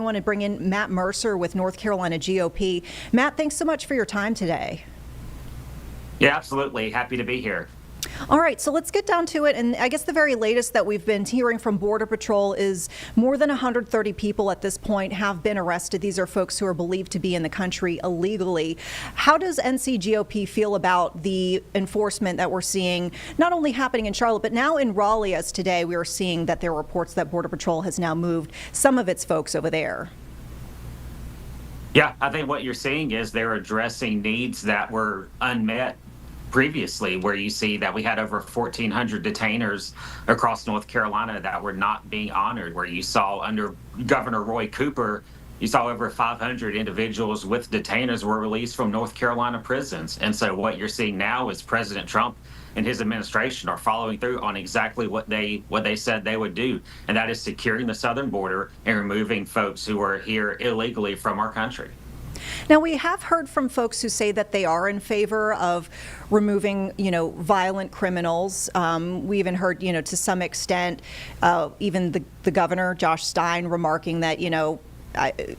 I want to bring in Matt Mercer with North Carolina GOP. Matt, thanks so much for your time today. Yeah, absolutely. Happy to be here. All right, so let's get down to it. And I guess the very latest that we've been hearing from Border Patrol is more than 130 people at this point have been arrested. These are folks who are believed to be in the country illegally. How does NCGOP feel about the enforcement that we're seeing, not only happening in Charlotte, but now in Raleigh, as today we are seeing that there are reports that Border Patrol has now moved some of its folks over there? Yeah, I think what you're seeing is they're addressing needs that were unmet previously, where you see that we had over 1,400 detainers across North Carolina that were not being honored, where you saw under Governor Roy Cooper, you saw over 500 individuals with detainers were released from North Carolina prisons. And so what you're seeing now is President Trump and his administration are following through on exactly what they said they would do, and that is securing the southern border and removing folks who are here illegally from our country. Now, we have heard from folks who say that they are in favor of removing, violent criminals. We even heard, to some extent, even the governor, Josh Stein, remarking that,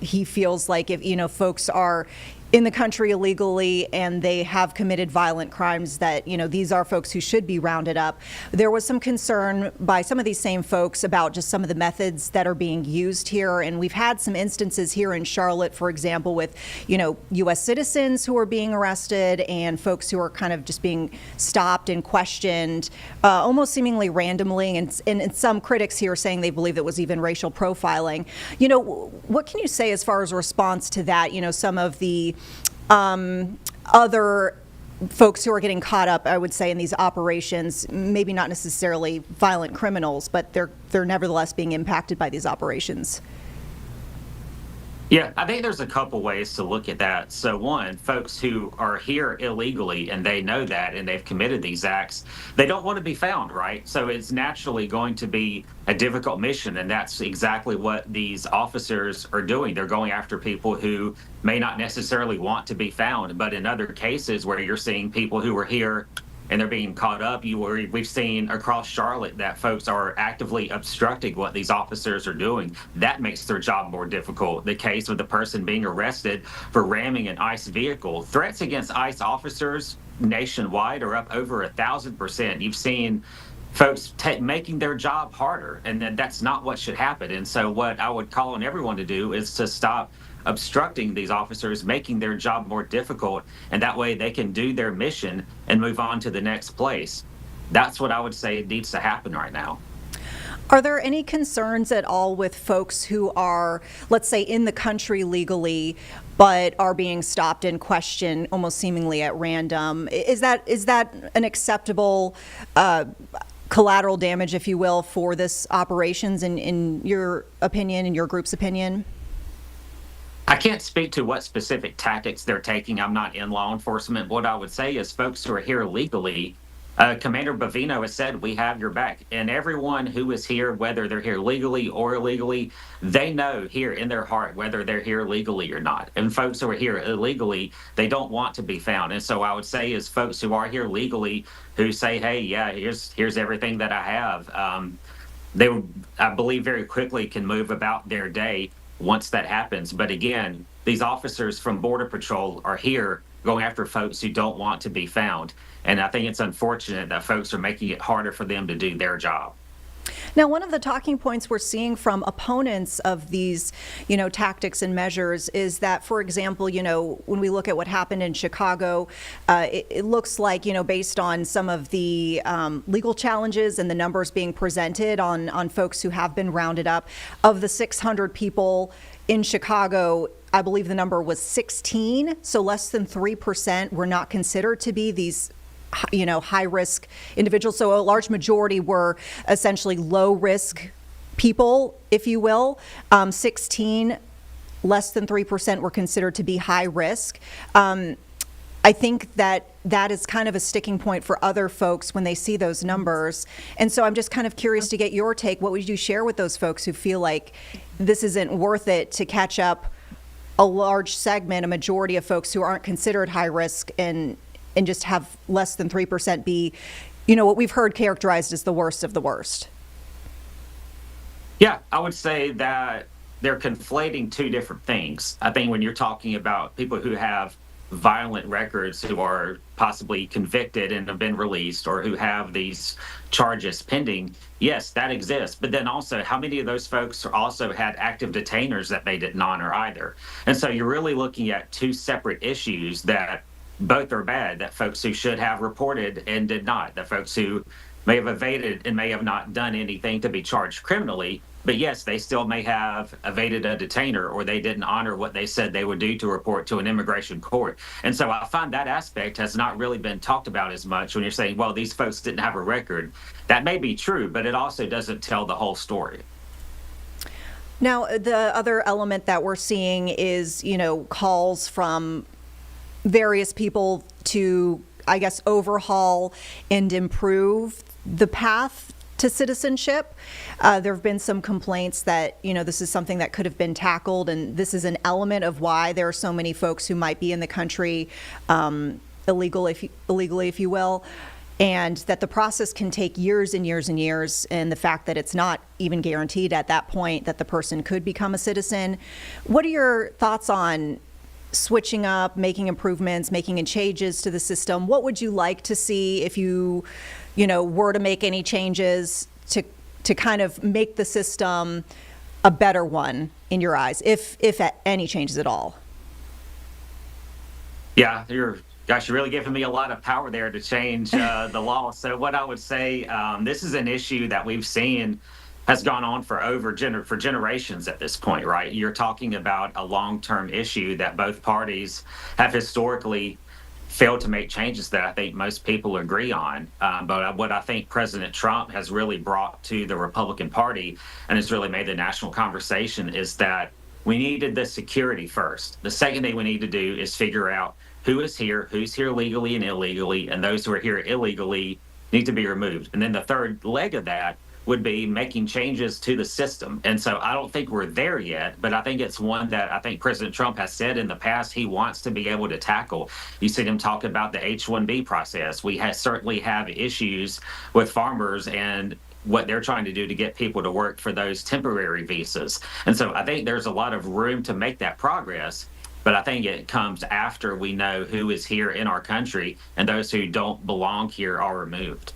he feels like if, folks are in the country illegally and they have committed violent crimes, that, these are folks who should be rounded up. There was some concern by some of these same folks about just some of the methods that are being used here. And we've had some instances here in Charlotte, for example, with, U.S. citizens who are being arrested and folks who are kind of just being stopped and questioned almost seemingly randomly. And some critics here saying they believe it was even racial profiling. What can you say as far as a response to that? Some of the other folks who are getting caught up, I would say, in these operations, maybe not necessarily violent criminals, but they're nevertheless being impacted by these operations. Yeah, I think there's a couple ways to look at that. So one, folks who are here illegally and they know that and they've committed these acts, they don't want to be found, right? So it's naturally going to be a difficult mission, and that's exactly what these officers are doing. They're going after people who may not necessarily want to be found, but in other cases where you're seeing people who are here and they're being caught up, we've seen across Charlotte that folks are actively obstructing what these officers are doing. That makes their job more difficult. The case with the person being arrested for ramming an ICE vehicle. Threats against ICE officers nationwide are up over 1,000%. You've seen folks making their job harder, and that's not what should happen. And so what I would call on everyone to do is to stop obstructing these officers, making their job more difficult, and that way they can do their mission and move on to the next place. That's what I would say needs to happen right now. Are there any concerns at all with folks who are, let's say, in the country legally, but are being stopped and questioned almost seemingly at random? Is that an acceptable collateral damage, if you will, for this operations in your opinion, in your group's opinion? I can't speak to what specific tactics they're taking. I'm not in law enforcement. What I would say is folks who are here legally, Commander Bavino has said, we have your back. And everyone who is here, whether they're here legally or illegally, they know here in their heart whether they're here legally or not. And folks who are here illegally, they don't want to be found. And so I would say is folks who are here legally who say, hey, yeah, here's everything that I have, they, I believe, very quickly can move about their day once that happens. But again, these officers from Border Patrol are here going after folks who don't want to be found. And I think it's unfortunate that folks are making it harder for them to do their job. Now, one of the talking points we're seeing from opponents of these, tactics and measures is that, for example, when we look at what happened in Chicago, it looks like, based on some of the legal challenges and the numbers being presented on folks who have been rounded up, of the 600 people in Chicago, I believe the number was 16, so less than 3% were not considered to be these high-risk individuals. So a large majority were essentially low-risk people, if you will. 16, less than 3% were considered to be high risk. I think that is kind of a sticking point for other folks when they see those numbers. And so I'm just kind of curious to get your take. What would you share with those folks who feel like this isn't worth it to catch up a large segment, a majority of folks who aren't considered high risk, and just have less than 3% be, what we've heard characterized as the worst of the worst? Yeah, I would say that they're conflating two different things. I think when you're talking about people who have violent records, who are possibly convicted and have been released, or who have these charges pending, yes, that exists. But then also, how many of those folks also had active detainers that they didn't honor either? And so you're really looking at two separate issues that both are bad, that folks who should have reported and did not, that folks who may have evaded and may have not done anything to be charged criminally, but yes, they still may have evaded a detainer, or they didn't honor what they said they would do to report to an immigration court. And so I find that aspect has not really been talked about as much when you're saying, well, these folks didn't have a record. That may be true, but it also doesn't tell the whole story. Now, the other element that we're seeing is, calls from various people to, I guess, overhaul and improve the path to citizenship. There have been some complaints that, this is something that could have been tackled, and this is an element of why there are so many folks who might be in the country illegally, if you will, and that the process can take years and years and years, and the fact that it's not even guaranteed at that point that the person could become a citizen. What are your thoughts on switching up, making improvements, making changes to the system? What would you like to see if you were to make any changes to kind of make the system a better one in your eyes, if any changes at all? Yeah, you're really giving me a lot of power there to change the law. So what I would say, this is an issue that we've seen has gone on for for generations at this point, right? You're talking about a long-term issue that both parties have historically failed to make changes that I think most people agree on. But what I think President Trump has really brought to the Republican Party, and has really made the national conversation, is that we needed the security first. The second thing we need to do is figure out who's here legally and illegally, and those who are here illegally need to be removed. And then the third leg of that would be making changes to the system. And so I don't think we're there yet, but I think it's one that I think President Trump has said in the past he wants to be able to tackle. You see him talk about the H-1B process. We certainly have issues with farmers and what they're trying to do to get people to work for those temporary visas. And so I think there's a lot of room to make that progress. But I think it comes after we know who is here in our country, and those who don't belong here are removed.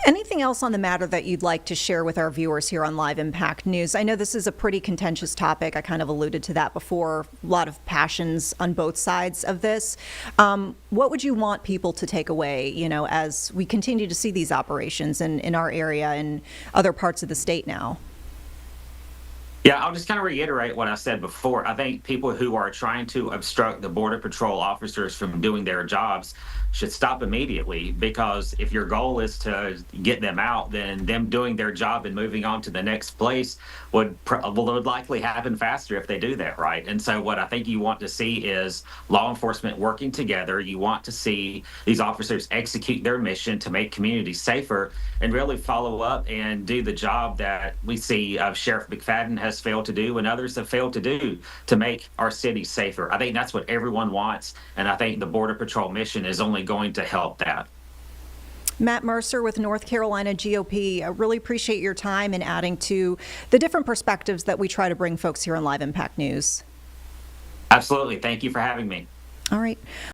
Anything else on the matter that you'd like to share with our viewers here on Live Impact News? I know this is a pretty contentious topic. I kind of alluded to that before. A lot of passions on both sides of this. What would you want people to take away, as we continue to see these operations in our area and other parts of the state now? Yeah, I'll just kind of reiterate what I said before. I think people who are trying to obstruct the Border Patrol officers from doing their jobs should stop immediately, because if your goal is to get them out, then them doing their job and moving on to the next place would likely happen faster if they do that, right? And so what I think you want to see is law enforcement working together. You want to see these officers execute their mission to make communities safer and really follow up and do the job that we see Sheriff McFadden has failed to do and others have failed to do to make our cities safer. I think that's what everyone wants, and I think the Border Patrol mission is only going to help that. Matt Mercer with North Carolina GOP. I really appreciate your time and adding to the different perspectives that we try to bring folks here on Live Impact News. Absolutely. Thank you for having me. All right.